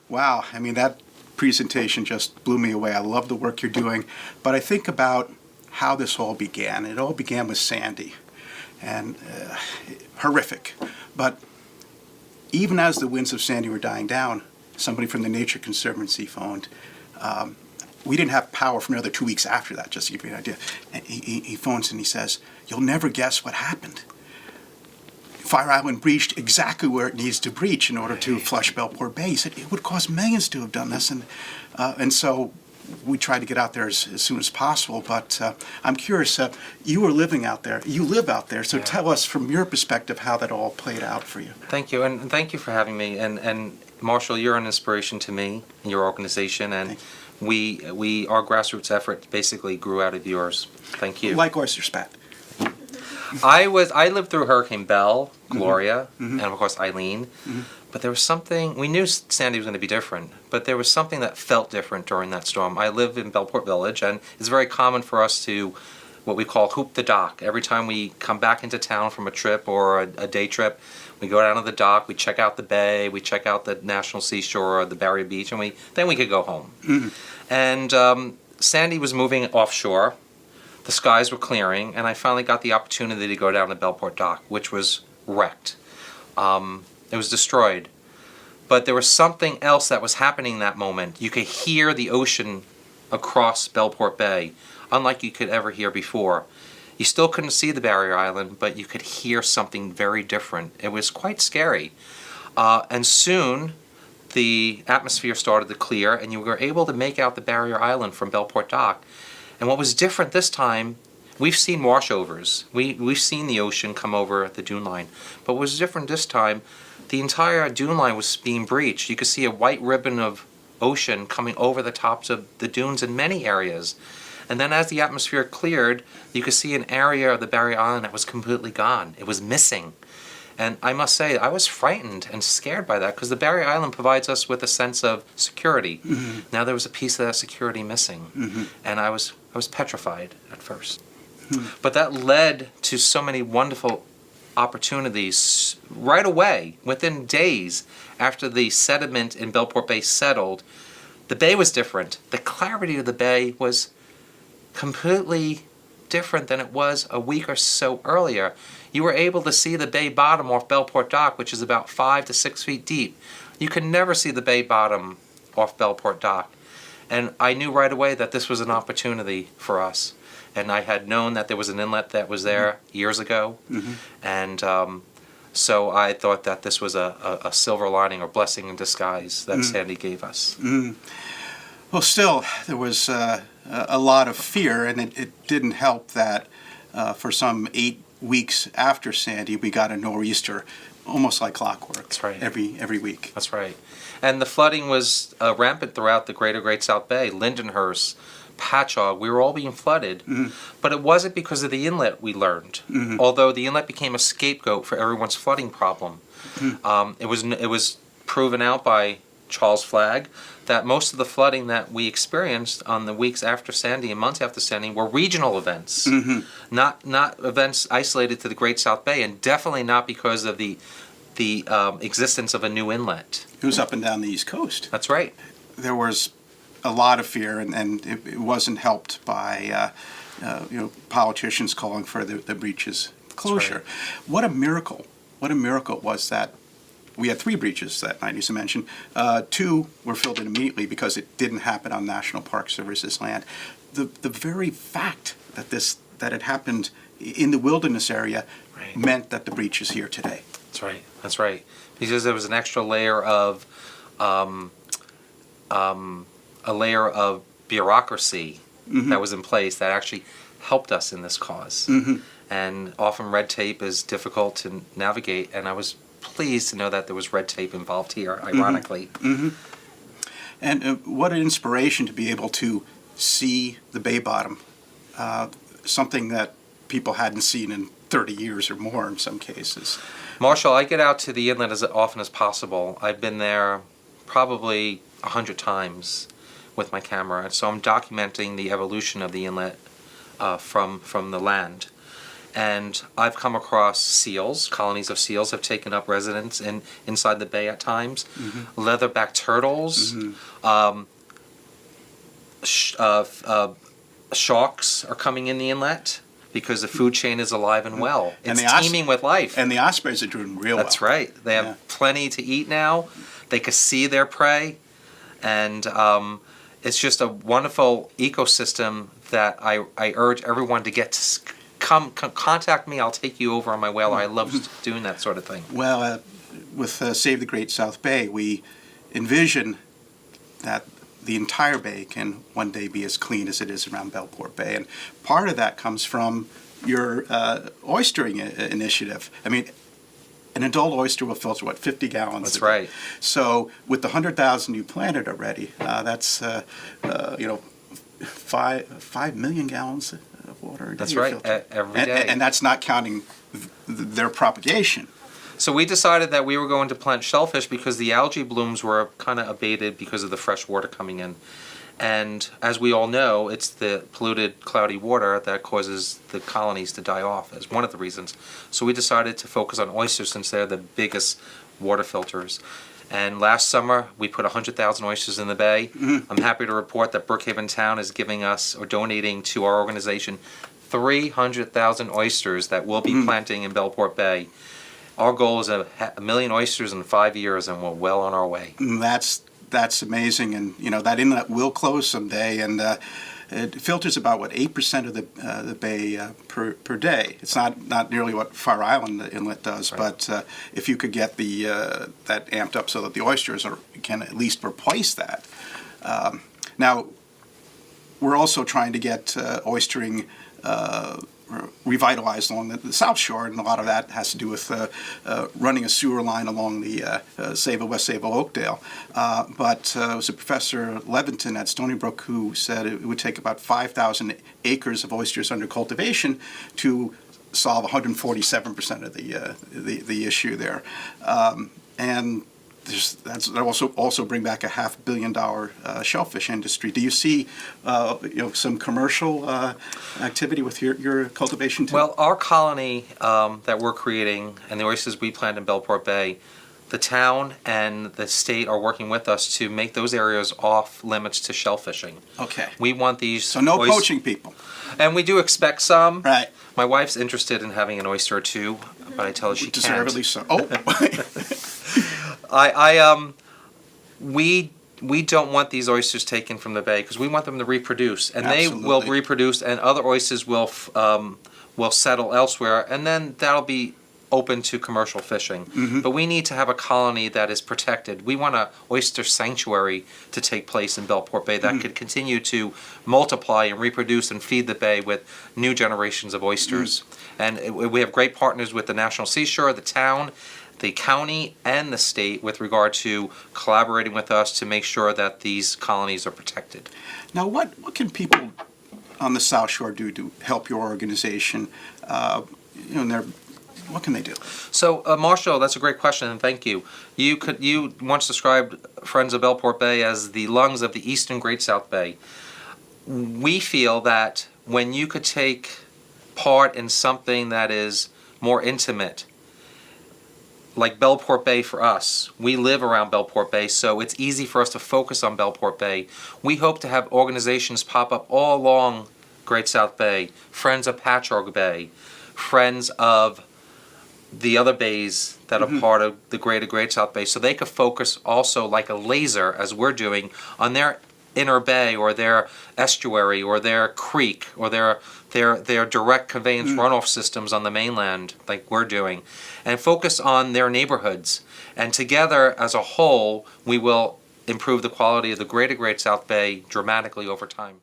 Wow, I mean, that presentation just blew me away. I love the work you're doing, but I think about how this all began. It all began with Sandy, and horrific. But even as the winds of Sandy were dying down, somebody from the Nature Conservancy phoned. We didn't have power for another 2 weeks after that, just to give you an idea. And he phones and he says, "You'll never guess what happened. Fire Island breached exactly where it needs to breach in order to flush Bellport Bay." He said it would cost millions to have done this, and so we tried to get out there as soon as possible. But I'm curious, you were living out there, you live out there, so tell us from your perspective how that all played out for you. Thank you, and thank you for having me. And Marshall, you're an inspiration to me and your organization, and our grassroots effort basically grew out of yours. Thank you. Like Oyster Spat. I lived through Hurricane Belle, Gloria, and of course Eileen. But there was something, we knew Sandy was going to be different, but there was something that felt different during that storm. I live in Bellport Village, and it's very common for us to, what we call, hoop the dock. Every time we come back into town from a trip or a day trip, we go down to the dock, we check out the bay, we check out the National Seashore or the Barrier Beach, and then we could go home. And Sandy was moving offshore. The skies were clearing, and I finally got the opportunity to go down to Bellport Dock, which was wrecked. It was destroyed. But there was something else that was happening that moment. You could hear the ocean across Bellport Bay, unlike you could ever hear before. You still couldn't see the barrier island, but you could hear something very different. It was quite scary. And soon, the atmosphere started to clear, and you were able to make out the barrier island from Bellport Dock. And what was different this time, we've seen washovers. We've seen the ocean come over the dune line. But what was different this time, the entire dune line was being breached. You could see a white ribbon of ocean coming over the tops of the dunes in many areas. And then as the atmosphere cleared, you could see an area of the barrier island that was completely gone. It was missing. And I must say, I was frightened and scared by that, because the barrier island provides us with a sense of security. Now there was a piece of that security missing. And I was petrified at first. But that led to so many wonderful opportunities right away. Within days after the sediment in Bellport Bay settled, the bay was different. The clarity of the bay was completely different than it was a week or so earlier. You were able to see the bay bottom off Bellport Dock, which is about 5 to 6 feet deep. You could never see the bay bottom off Bellport Dock. And I knew right away that this was an opportunity for us. And I had known that there was an inlet that was there years ago. And so I thought that this was a silver lining or blessing in disguise that Sandy gave us. Well, still, there was a lot of fear, and it didn't help that for some 8 weeks after Sandy, we got a nor'easter, almost like clockwork. That's right. Every week. That's right. And the flooding was rampant throughout the greater Great South Bay. Lindenhurst, Patchogue, we were all being flooded. But it wasn't because of the inlet, we learned. Although the inlet became a scapegoat for everyone's flooding problem. It was proven out by Charles Flagg that most of the flooding that we experienced on the weeks after Sandy and months after Sandy were regional events, not events isolated to the Great South Bay, and definitely not because of the existence of a new inlet. It was up and down the East Coast. That's right. There was a lot of fear, and it wasn't helped by politicians calling for the breach's closure. Right. What a miracle! What a miracle it was that we had 3 breaches that night, as you mentioned. 2 were filled in immediately because it didn't happen on National Park Service's land. The very fact that it happened in the wilderness area meant that the breach is here today. That's right. That's right. Because there was an extra layer of bureaucracy that was in place that actually helped us in this cause. And often red tape is difficult to navigate, and I was pleased to know that there was red tape involved here, ironically. And what an inspiration to be able to see the bay bottom, something that people hadn't seen in 30 years or more in some cases. Marshall, I get out to the inlet as often as possible. I've been there probably 100 times with my camera, and so I'm documenting the evolution of the inlet from the land. And I've come across seals. Colonies of seals have taken up residence inside the bay at times. Leatherback turtles. Sharks are coming in the inlet because the food chain is alive and well. It's teeming with life. And the ospreys are doing real well. That's right. They have plenty to eat now. They can see their prey. And it's just a wonderful ecosystem that I urge everyone to get to come contact me. I'll take you over on my whaler. I love doing that sort of thing. Well, with Save the Great South Bay, we envision that the entire bay can one day be as clean as it is around Bellport Bay. And part of that comes from your oystering initiative. I mean, an adult oyster will filter, 50 gallons? That's right. So with the 100,000 you planted already, that's, 5 million gallons of water. That's right, every day. And that's not counting their propagation. So we decided that we were going to plant shellfish because the algae blooms were kind of abated because of the fresh water coming in. And as we all know, it's the polluted, cloudy water that causes the colonies to die off as one of the reasons. So we decided to focus on oysters since they're the biggest water filters. And last summer, we put 100,000 oysters in the bay. I'm happy to report that Brookhaven Town is giving us, or donating to our organization, 300,000 oysters that we'll be planting in Bellport Bay. Our goal is a million oysters in 5 years, and we're well on our way. That's amazing, and that inlet will close someday, and it filters about 8% of the bay per day. It's not nearly what Fire Island Inlet does, right. But if you could get that amped up so that the oysters can at least replace that. Now, we're also trying to get oystering revitalized along the South Shore, and a lot of that has to do with running a sewer line along the West Sable Oakdale. But it was a Professor Levinton at Stony Brook who said it would take about 5,000 acres of oysters under cultivation to solve 147% of the issue there. And that also bring back a $500 million shellfish industry. Do you see some commercial activity with your cultivation too? Well, our colony that we're creating and the oysters we plant in Bellport Bay, the town and the state are working with us to make those areas off limits to shellfishing. Okay. We want these. So no poaching people. And we do expect some. Right. My wife's interested in having an oyster or two, but I tell her she can't. Deservedly so. Oh. We don't want these oysters taken from the bay because we want them to reproduce, and Absolutely. they will reproduce, and other oysters will settle elsewhere, and then that'll be open to commercial fishing. But we need to have a colony that is protected. We want an oyster sanctuary to take place in Bellport Bay that could continue to multiply and reproduce and feed the bay with new generations of oysters. And we have great partners with the National Seashore, the town, the county, and the state with regard to collaborating with us to make sure that these colonies are protected. Now, what can people on the South Shore do to help your organization? What can they do? So, Marshall, that's a great question, and thank you. You once described Friends of Bellport Bay as the lungs of the Eastern Great South Bay. We feel that when you could take part in something that is more intimate, like Bellport Bay for us, we live around Bellport Bay, so it's easy for us to focus on Bellport Bay. We hope to have organizations pop up all along Great South Bay, Friends of Patchogue Bay, Friends of the other bays that are part of the Great South Bay, so they could focus also like a laser, as we're doing, on their inner bay or their estuary or their creek or their direct conveyance runoff systems on the mainland, like we're doing, and focus on their neighborhoods. And together, as a whole, we will improve the quality of the Great South Bay dramatically over time.